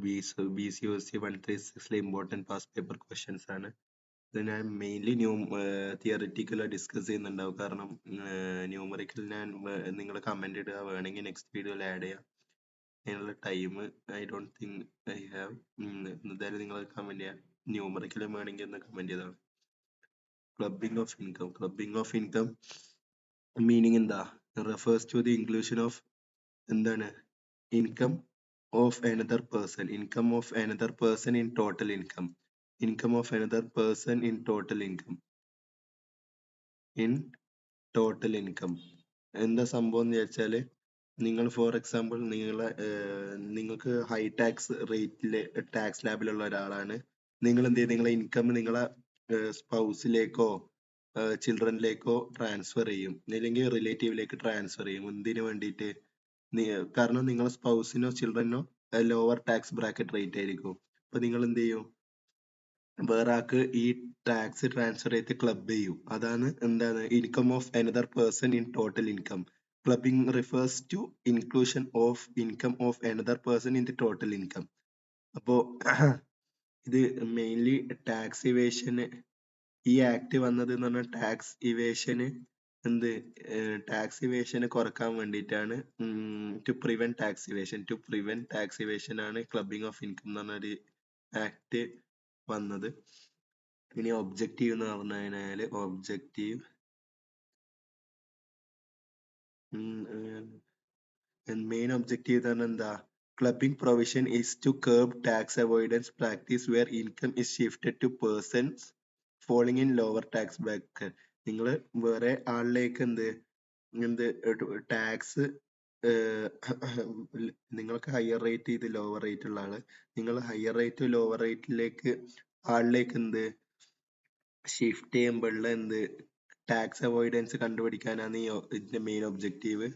BCOC 136 important past paper questions ആണ്. ഇത് ഞാൻ മെയിൻലി തിയറിറ്റിക്കൽ ഡിസ്കസ് ചെയ്യുന്നുണ്ടാവും. കാരണം ന്യൂമറിക്കൽ ഞാൻ നിങ്ങൾ കമന്റ് ഇടുക, വേണമെങ്കിൽ നെക്സ്റ്റ് വീഡിയോയിൽ ആഡ് ചെയ്യാം. അതിനുള്ള time I don't think I have. എന്തായാലും നിങ്ങൾ കമന്റ് ചെയ്യാം. ന്യൂമറിക്കലും വേണമെങ്കിൽ ഒന്ന് കമന്റ് ചെയ്താണ്. ക്ലബിംഗ് ഓഫ് ഇൻകം മീനിങ് എന്താ? Refers to the inclusion of എന്താണ്? Income of another person in total income. Income of another person in total income. എന്താ സംഭവം എന്ന് വെച്ചാല്, നിങ്ങൾ ഫോർ എക്സാമ്പിൾ നിങ്ങൾക്ക് ഹൈ ടാക്സ് റേറ്റില് ടാക്സ് ലാബിലുള്ള ഒരാളാണ്. നിങ്ങൾ എന്ത് ചെയ്യും? നിങ്ങളെ ഇൻകം നിങ്ങളെ സ്പൗസിലേക്കോ ചിൽഡ്രനിലേക്കോ ട്രാൻസ്ഫർ ചെയ്യും, അല്ലെങ്കിൽ റിലേറ്റീവിലേക്ക് ട്രാൻസ്ഫർ ചെയ്യും. എന്തിനു വേണ്ടിയിട്ട്? കാരണം നിങ്ങളെ സ്പൗസിനോ ചിൽഡ്രനോ ലോവർ ടാക്സ് ബ്രാക്കറ്റ് റേറ്റ് ആയിരിക്കും. അപ്പൊ നിങ്ങൾ എന്ത് ചെയ്യും? വേറെ ആൾക്ക് ഈ ടാക്സ് ട്രാൻസ്ഫർ ചെയ്ത് ക്ലബ് ചെയ്യും. അതാണ് എന്താണ് income of another person in total income. Clubbing refers to inclusion of income of another person in the total income. അപ്പോ ഇത് മെയിൻലി ടാക്സ് ഇവേഷന് ഈ ആക്ട് വന്നത് എന്ന് പറഞ്ഞാൽ ടാക്സ് ഇവേഷന് ടാക്സ് ഇവേഷന് കുറക്കാൻ വേണ്ടിയിട്ടാണ്. ടു പ്രിവെന്റ് ടാക്സ് ഇവേഷൻ ആണ് ക്ലബിംഗ് ഓഫ് ഇൻകം എന്ന് പറഞ്ഞൊരു ആക്ട് വന്നത്. ഇനി ഒബ്ജക്റ്റീവ് എന്ന് പറഞ്ഞു കഴിഞ്ഞാല് മെയിൻ ഒബ്ജക്റ്റീവ് എന്ന് പറഞ്ഞാൽ എന്താ? Clubbing provision is to curb tax avoidance practice where income is shifted to persons falling in lower tax bracket. നിങ്ങൾ വേറെ ആളിലേക്ക് ടാക്സ് നിങ്ങൾക്ക് ഹയർ റേറ്റ് ചെയ്ത് ലോവർ റേറ്റ് ഉള്ള ആള്, നിങ്ങൾ ഹയർ റേറ്റ് ലോവർ റേറ്റിലേക്ക് ആളിലേക്ക് ഷിഫ്റ്റ് ചെയ്യുമ്പോഴുള്ള ടാക്സ് അവോയ്ഡൻസ് കണ്ടുപിടിക്കാനാണ് ഇതിന്റെ മെയിൻ ഒബ്ജക്റ്റീവ്.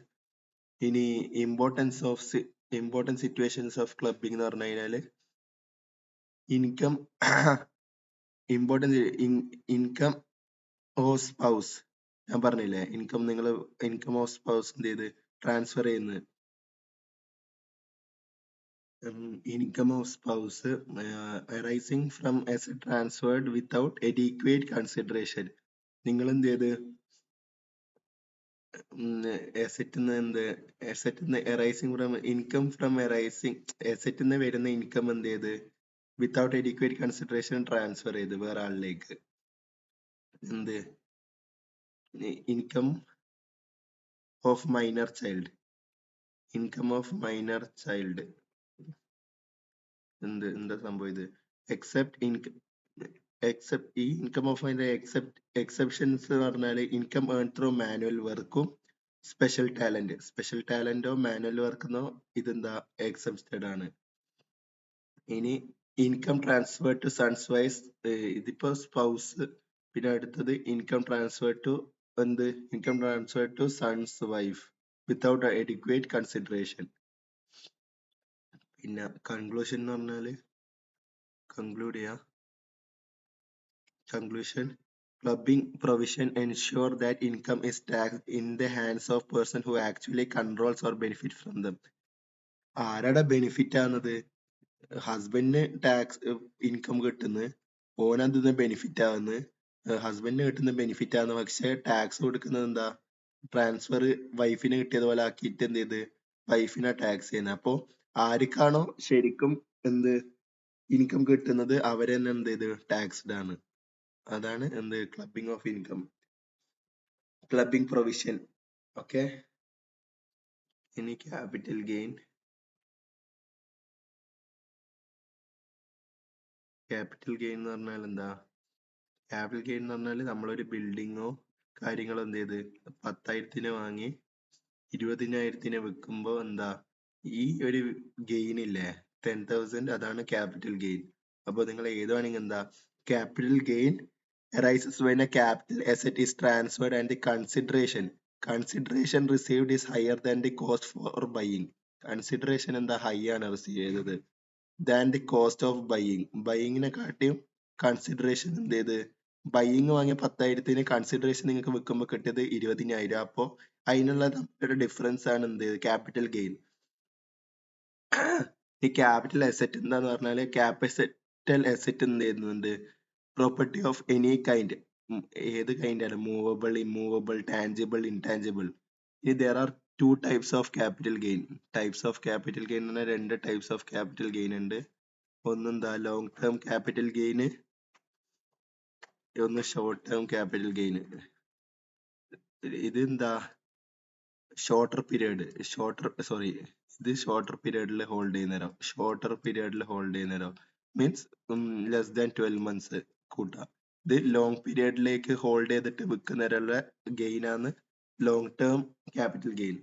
ഇനി ഇമ്പോർട്ടൻറ്റ് സിറ്റുവേഷൻസ് ഓഫ് ക്ലബിംഗ് എന്ന് പറഞ്ഞു കഴിഞ്ഞാല് ഇൻകം ഇൻകം ഓഫ് സ്പൗസ്, ഞാൻ പറഞ്ഞില്ലേ ഇൻകം ഓഫ് സ്പൗസ് എന്ത് ചെയ്ത് ട്രാൻസ്ഫർ ചെയ്യുന്നത്. Income of spouse arising from asset transferred without adequate consideration. നിങ്ങൾ എന്ത് ചെയ്ത് arising from income from arising അസറ്റിന്ന് വരുന്ന ഇൻകം എന്ത് ചെയ്ത് വിത്തൗട്ട് adequate കൺസിഡറേഷൻ ട്രാൻസ്ഫർ ചെയ്ത് വേറെ ആളിലേക്ക്. ഇൻകം ഓഫ് മൈനർ ചൈൽഡ് എന്താ സംഭവം ഇത്? ഈ ഇൻകം ഓഫ് മൈനർ എക്സെപ്ഷൻസ് എന്ന് പറഞ്ഞാല് ഇൻകം ഏൺ ത്രൂ മാനുവൽ വർക്കും സ്പെഷ്യൽ ടാലന്റോ മാനുവൽ വർക്കെന്നോ ഇതെന്താ എക്സെപ്റ്റഡ് ആണ്. ഇനി income transfer to sons wives, ഇതിപ്പോ സ്പൗസ്. പിന്നെ അടുത്തത് income transfer to son's wife without adequate consideration. പിന്നെ കൺക്ലൂഷൻ എന്ന് പറഞ്ഞാല് Conclusion. Clubbing provision ensure that income is taxed in the hands of person who actually controls or benefit from them. ആരാടാ benefit ആവുന്നത്? ഹസ്ബൻഡിന് tax income കിട്ടുന്നു, ഓനതിന് benefit ആവുന്നു. ഹസ്ബൻഡിന് കിട്ടുന്ന ബെനിഫിറ്റ് ആവുന്നു, പക്ഷെ ടാക്സ് കൊടുക്കുന്നത് എന്താ? ട്രാൻസ്ഫർ വൈഫിന് കിട്ടിയതുപോലെ ആക്കിയിട്ട് എന്ത് ചെയ്ത് വൈഫിനാ ടാക്സ് ചെയ്യുന്നത്. അപ്പോ ആർക്കാണോ ശരിക്കും ഇൻകം കിട്ടുന്നത് അവരെ തന്നെ എന്ത് ചെയ്ത് ടാക്സ്ഡ് ആണ്. അതാണ് clubbing of income, clubbing provision. Okay. ഇനി ക്യാപിറ്റൽ ഗെയിൻ എന്ന് പറഞ്ഞാൽ എന്താ? ക്യാപിറ്റൽ ഗെയിൻ എന്ന് പറഞ്ഞാൽ നമ്മളൊരു ബിൽഡിങ്ങോ കാര്യങ്ങളോ എന്ത് ചെയ്ത് 10,000 വാങ്ങി 20,000 വിൽക്കുമ്പോ എന്താ ഈ ഒരു ഗെയിൻ ഇല്ലേ 10,000, അതാണ് ക്യാപിറ്റൽ ഗെയിൻ. അപ്പൊ നിങ്ങൾ ഏതുവാണെങ്കിൽ എന്താ capital gain arises when a capital asset is transferred and the consideration received is higher than the cost for buying. Consideration എന്താ ഹൈ ആണ് റിസീവ് ചെയ്തത് than the cost of ബൈയിങ്ങിനെ കാട്ടിയും കൺസിഡറേഷൻ എന്ത് ചെയ്ത് ബൈയിങ് വാങ്ങിയ 10,000 കൺസിഡറേഷൻ നിങ്ങൾക്ക് വിൽക്കുമ്പോൾ കിട്ടിയത് 20,000. അപ്പോ അതിനുള്ള ഡിഫറൻസ് ആണ് എന്ത് ക്യാപിറ്റൽ ഗെയിൻ. ഈ ക്യാപിറ്റൽ അസറ്റ് എന്താന്ന് പറഞ്ഞാല് ക്യാപിറ്റൽ അസറ്റ് എന്ത് ചെയ്യുന്നുണ്ട്? പ്രോപ്പർട്ടി ഓഫ് എനി കൈൻഡ്, ഏത് കൈൻഡ് ആണ്? Movable, immovable, tangible, intangible. ഇനി there are two types of capital gain. Types of capital gain എന്ന് പറഞ്ഞാൽ രണ്ട് ടൈപ്സ് ഓഫ് ക്യാപിറ്റൽ ഗെയിൻ ഉണ്ട്. ഒന്നെന്താ ലോങ് ടേം ക്യാപിറ്റൽ ഗെയിൻ, ഒന്ന് ഷോർട്ട് ടേം ക്യാപിറ്റൽ ഗെയിൻ. ഇതെന്താ? ഷോർട്ടർ പീരീഡ്, ഇത് ഷോർട്ടർ പീരീഡിൽ ഹോൾഡ് ചെയ്യുന്നേരം, മീൻസ് ലെസ് ദാൻ 12 months കൂട്ടാം. ഇത് ലോങ് പീരീഡിലേക്ക് ഹോൾഡ് ചെയ്തിട്ട് വിൽക്കുന്നവരുള്ള ഗെയിൻ ആണ് ലോങ് ടേം ക്യാപിറ്റൽ ഗെയിൻ.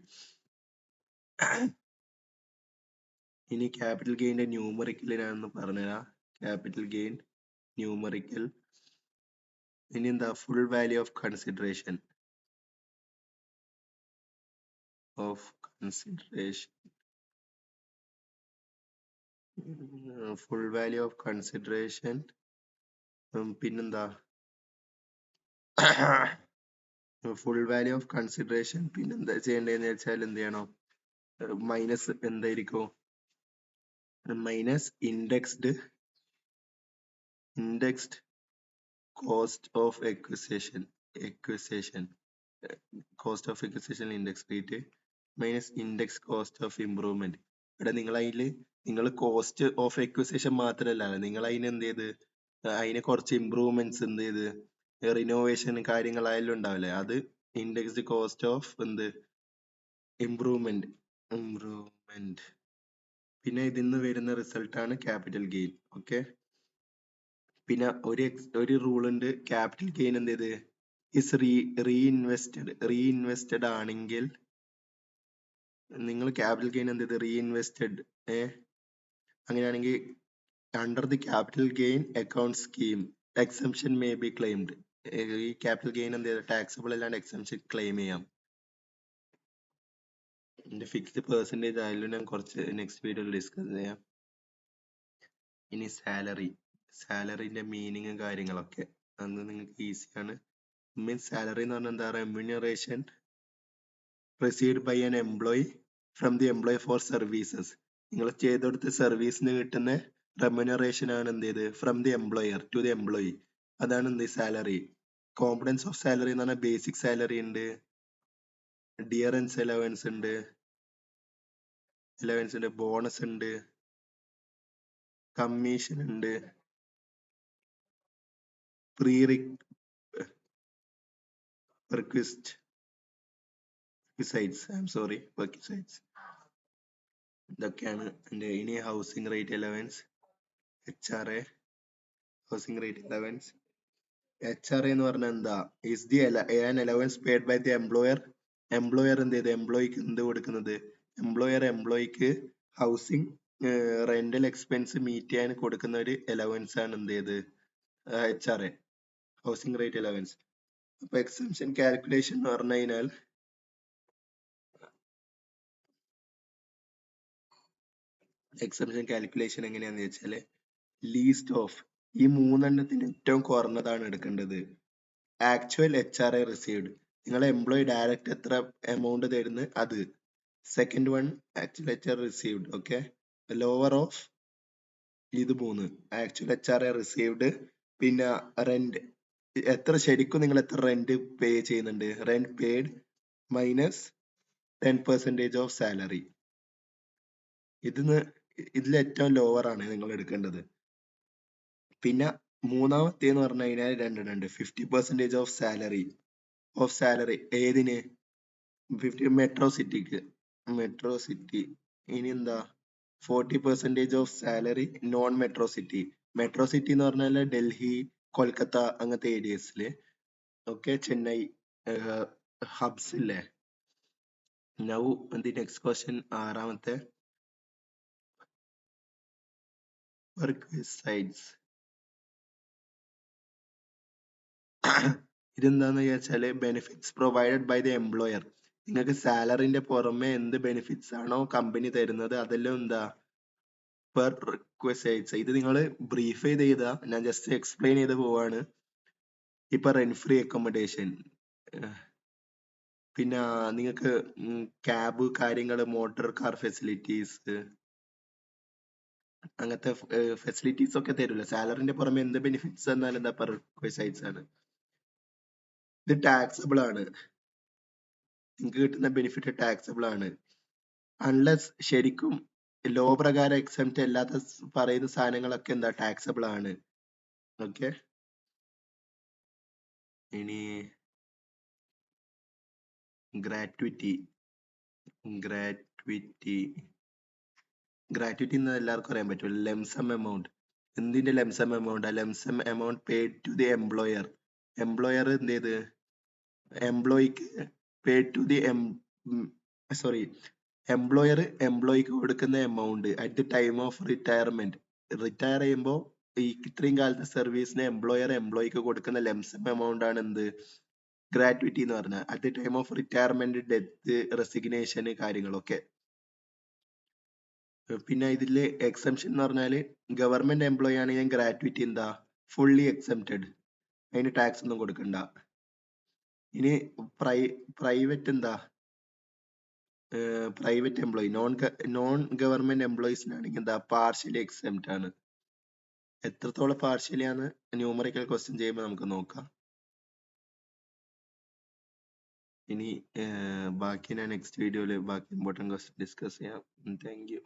ഇനി ക്യാപിറ്റൽ ഗെയിന്റെ ന്യൂമറിക്കൽ ഞാനൊന്ന് പറഞ്ഞുതരാം. Capital gain numerical. ഇനി എന്താ? Full value of consideration. Full value of consideration. പിന്നെന്താ? ഫുൾ വാല്യൂ ഓഫ് കൺസിഡറേഷൻ പിന്നെന്താ ചെയ്യേണ്ടതെന്ന് വെച്ചാൽ എന്ത് ചെയ്യണം? മൈനസ് എന്തായിരിക്കും? Minus indexed cost of acquisition index rate minus index cost of improvement. ഇവിടെ നിങ്ങൾ കോസ്റ്റ് ഓഫ് എക്വിസിഷൻ മാത്രമല്ല, നിങ്ങൾ അതിന് എന്ത് ചെയ്ത് അതിന് കുറച്ച് ഇംപ്രൂവ്മെന്റ്സ് എന്ത് ചെയ്ത് റിനോവേഷൻ കാര്യങ്ങളായാലും ഉണ്ടാവില്ലേ, അത് ഇൻഡെക്സ്ഡ് കോസ്റ്റ് ഓഫ് ഇംപ്രൂവ്മെന്റ്. പിന്നെ ഇതിന്ന് വരുന്ന റിസൾട്ട് ആണ് ക്യാപിറ്റൽ ഗെയിൻ. ഓക്കെ. പിന്നെ ഒരു റൂൾ ഉണ്ട്. ക്യാപിറ്റൽ ഗെയിൻ എന്ത് ചെയ്ത് ഇസ് റീഇൻവെസ്റ്റഡ് ആണെങ്കിൽ നിങ്ങൾ ക്യാപിറ്റൽ ഗെയിൻ എന്ത് ചെയ്ത് റീഇൻവെസ്റ്റഡ് അങ്ങനെയാണെങ്കിൽ under the capital gain account scheme exemption may be claimed. ഈ ക്യാപിറ്റൽ ഗെയിൻ എന്ത് ചെയ്ത് ടാക്സബിൾ അല്ലാണ്ട് എക്സംഷൻ ക്ലെയിം ചെയ്യാം. ഇതിന്റെ ഫിക്സ്ഡ് പെർസെന്റേജ് ആയാലും ഞാൻ കുറച്ച് നെക്സ്റ്റ് വീഡിയോയിൽ ഡിസ്കസ് ചെയ്യാം. ഇനി സാലറിന്റെ മീനിങ് കാര്യങ്ങളൊക്കെ അന്ന് നിങ്ങൾക്ക് ഈസിയാണ്. മീൻസ് സാലറി എന്ന് പറഞ്ഞാൽ എന്താ? Remuneration received by an employee from the employee for services. നിങ്ങൾ ചെയ്ത് കൊടുത്ത സർവീസിന് കിട്ടുന്ന റെമ്യൂണറേഷൻ ആണ് എന്ത് ചെയ്ത് from the employer to the employee. അതാണ് എന്ത് സാലറി. കോമ്പണൻസ് ഓഫ് സാലറി എന്ന് പറഞ്ഞാൽ ബേസിക് സാലറി ഉണ്ട്, ഡിയറൻസ് അലവൻസ് ഉണ്ട്, ബോണസ് ഉണ്ട്, കമ്മീഷൻ ഉണ്ട്, perquisites. ഇതൊക്കെയാണ് എൻ്റെ. ഇനി housing rate allowance, HRA. Housing rate allowance HRA എന്ന് പറഞ്ഞാൽ എന്താ? Is the an allowance paid by the employer. Employer എന്ത് ചെയ്ത് എംപ്ലോയിക്ക് എന്ത് കൊടുക്കുന്നത്? എംപ്ലോയിക്ക് ഹൗസിംഗ് റെന്റൽ എക്സ്പെൻസ് മീറ്റ് ചെയ്യാൻ കൊടുക്കുന്ന ഒരു അലവൻസ് ആണ് എന്ത് ചെയ്ത് HRA, ഹൗസിംഗ് റേറ്റ് അലവൻസ്. അപ്പൊ എക്സംഷൻ കാൽക്കുലേഷൻ എന്ന് പറഞ്ഞു കഴിഞ്ഞാൽ എക്സംഷൻ കാൽക്കുലേഷൻ എങ്ങനെയാന്ന് വെച്ചാല് ലീസ്റ്റ് ഓഫ് ഈ മൂന്നെണ്ണത്തിന് ഏറ്റവും കുറഞ്ഞതാണ് എടുക്കേണ്ടത്. ആക്ച്വൽ HRA റിസീവ്ഡ്, നിങ്ങളെ എംപ്ലോയി ഡയറക്റ്റ് എത്ര എമൗണ്ട് തരുന്നു അത്. Second one actual HRA received. Okay. Lower of ഇത് മൂന്ന് ആക്ച്വൽ HRA റിസീവ്ഡ്. പിന്നെ റെന്റ് എത്ര ശരിക്കും നിങ്ങൾ എത്ര റെന്റ് പേ ചെയ്യുന്നുണ്ട്, rent paid minus 10% of salary. ഇതിൽ ഏറ്റവും ലോവർ ആണ് നിങ്ങൾ എടുക്കേണ്ടത്. പിന്നെ മൂന്നാമത്തേന്ന് പറഞ്ഞു കഴിഞ്ഞാൽ രണ്ടെണ്ണം 50% ഓഫ് സാലറി ഏതിന്? 50 മെട്രോ സിറ്റി. ഇനി എന്താ? 40% of salary non metro city. Metro city എന്ന് പറഞ്ഞാൽ ഡൽഹി, കൊൽക്കത്ത അങ്ങനത്തെ ഏരിയസില്. ഓക്കെ. ചെന്നൈ ഹബ്സ് ഇല്ലേ. നൗ ദി നെക്സ്റ്റ് ക്വസ്റ്റ്യൻ, ആറാമത്തെ perquisites. ഇതെന്താന്ന് വിചാരിച്ചാല് benefits provided by the employer. നിങ്ങൾക്ക് സാലറിന്റെ പുറമെ എന്ത് ബെനിഫിറ്റ്സ് ആണോ കമ്പനി തരുന്നത് അതെല്ലാം എന്താ പെർക്വസൈറ്റ്സ്. ഇത് നിങ്ങൾ ബ്രീഫ് ചെയ്താ ഞാൻ ജസ്റ്റ് എക്സ്പ്ലെയിൻ ചെയ്ത് പോവാണ്. ഇപ്പൊ റെന്റ് ഫ്രീ അക്കോമഡേഷൻ, പിന്നെ നിങ്ങൾക്ക് ക്യാബ് കാര്യങ്ങള്, മോട്ടോർ കാർ ഫെസിലിറ്റീസ്, അങ്ങനത്തെ ഫെസിലിറ്റീസ് ഒക്കെ തരില്ല. സാലറിന്റെ പുറമെ എന്ത് ബെനിഫിറ്റ്സ് എന്നാലും എന്താ പെർക്വസൈറ്റ്സ് ആണ്. ഇത് ടാക്സബിൾ ആണ്. നിങ്ങൾക്ക് കിട്ടുന്ന ബെനിഫിറ്റ് ടാക്സബിൾ ആണ്. അൺലെസ് ശരിക്കും ലോ പ്രകാരം എക്സെപ്റ്റ് അല്ലാത്ത പറയുന്ന സാധനങ്ങളൊക്കെ എന്താ ടാക്സബിൾ ആണ്. ഓക്കെ, ഇനി ഗ്രാറ്റുവിറ്റി ഗ്രാറ്റുവിറ്റി ഗ്രാറ്റുവിറ്റി എന്ന് എല്ലാവർക്കും അറിയാൻ പറ്റും. Lump sum amount. എന്തിന്റെ lump sum amount? Lump sum amount paid to the employer. Employer എന്ത് ചെയ്ത് എംപ്ലോയിക്ക് paid to the sorry employer എംപ്ലോയിക്ക് കൊടുക്കുന്ന amount at the time of retirement. Retire ചെയ്യുമ്പോൾ ഈ ഇത്രയും കാലത്തെ സർവീസിന് എംപ്ലോയർ എംപ്ലോയിക്ക് കൊടുക്കുന്ന ലെംസം എമൗണ്ട് ആണ് എന്ത് ഗ്രാറ്റുവിറ്റി എന്ന് പറഞ്ഞാൽ. At the time of retirement, death, resignation കാര്യങ്ങളൊക്കെ. പിന്നെ ഇതില് എക്സംഷൻ എന്ന് പറഞ്ഞാല് ഗവൺമെന്റ് എംപ്ലോയി ആണെങ്കിൽ ഗ്രാറ്റുവിറ്റി എന്താ ഫുള്ളി എക്സംപ്റ്റഡ്, അതിന് ടാക്സ് ഒന്നും കൊടുക്കണ്ട. ഇനി പ്രൈവറ്റ് എന്താ പ്രൈവറ്റ് എംപ്ലോയി നോൺ ഗവൺമെന്റ് എംപ്ലോയീസിനാണെങ്കിൽ എന്താ പാർഷ്യലി എക്സംപ്റ്റ് ആണ്. എത്രത്തോളം പാർഷ്യലി ആണ് ന്യൂമറിക്കൽ ക്വസ്റ്റ്യൻ ചെയ്യുമ്പോൾ നമുക്ക് നോക്കാം. ഇനി ബാക്കി ഞാൻ നെക്സ്റ്റ് വീഡിയോയിൽ ബാക്കി ഇമ്പോർട്ടൻറ്റ് ക്വസ്റ്റ്യൻ ഡിസ്കസ് ചെയ്യാം. Thank you.